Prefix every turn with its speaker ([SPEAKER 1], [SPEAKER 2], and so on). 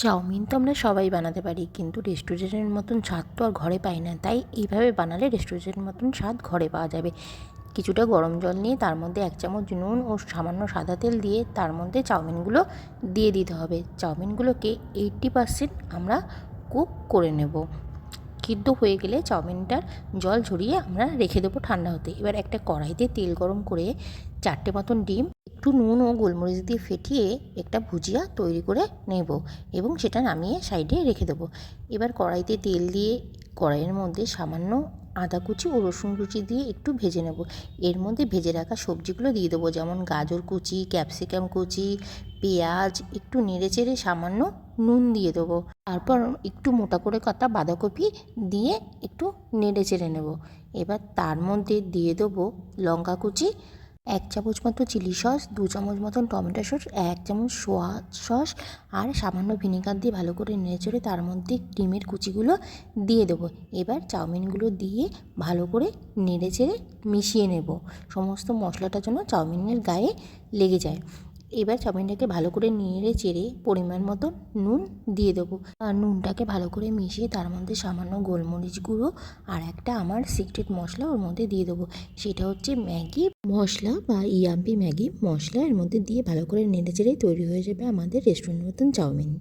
[SPEAKER 1] Chowmein তো আমরা সবাই বানাতে পারি, কিন্তু রেস্টুরেন্টের মতন স্বাদ তো আর ঘরে পাই না। তাই এইভাবে বানালে রেস্টুরেন্টের মতন স্বাদ ঘরে পাওয়া যাবে। কিছুটা গরম জল নিয়ে তার মধ্যে 1 চামচ নুন ও সামান্য সাদা তেল দিয়ে তার মধ্যে চাউমিনগুলো দিয়ে দিতে হবে। চাউমিনগুলোকে 80% আমরা কুক করে নেব। সিদ্ধ হয়ে গেলে চাউমিনটার জল ঝরিয়ে আমরা রেখে দেবো ঠান্ডা হতে। এবার একটা কড়াইতে তেল গরম করে 4টে মতন ডিম একটু নুন ও গোলমরিচ দিয়ে ফেটিয়ে একটা ভুজিয়া তৈরি করে নেব এবং সেটা নামিয়ে সাইডে রেখে দেবো। এবার কড়াইতে তেল দিয়ে কড়াইয়ের মধ্যে সামান্য আদা কুচি ও রসুন কুচি দিয়ে একটু ভেজে নেব। এর মধ্যে ভেজে রাখা সবজিগুলো দিয়ে দেবো, যেমন গাজর কুচি, ক্যাপসিকাম কুচি, পেঁয়াজ। একটু নেড়েচেড়ে সামান্য নুন দিয়ে দেবো। তারপর একটু মোটা করে কাটা বাঁধাকপি দিয়ে একটু নেড়ে চেড়ে নেব। এবার তার মধ্যে দিয়ে দেবো লঙ্কা কুচি, 1 চামচ মতো চিলি সস, 2 চামচ মতন টমেটো সস, 1 চামচ সোয়া সস আর সামান্য ভিনেগার দিয়ে ভালো করে নেড়ে চেড়ে তার মধ্যে ডিমের কুচিগুলো দিয়ে দেবো। এবার চাউমিনগুলো দিয়ে ভালো করে নেড়ে চেড়ে মিশিয়ে নেব, সমস্ত মশলাটা যেন চাউমিনের গায়ে লেগে যায়। এবার চাউমিনটাকে ভালো করে নেড়ে চেড়ে পরিমাণ মতো নুন দিয়ে দেবো। আর নুনটাকে ভালো করে মিশিয়ে তার মধ্যে সামান্য গোলমরিচ গুঁড়ো আর একটা আমার সিক্রেট মশলা ওর মধ্যে দিয়ে দেবো। সেটা হচ্ছে ম্যাগি মশলা বা ইয়াম্পি ম্যাগি মশলা। এর মধ্যে দিয়ে ভালো করে নেড়ে চেড়েই তৈরি হয়ে যাবে আমাদের রেস্টুরেন্টের মতন চাউমিন।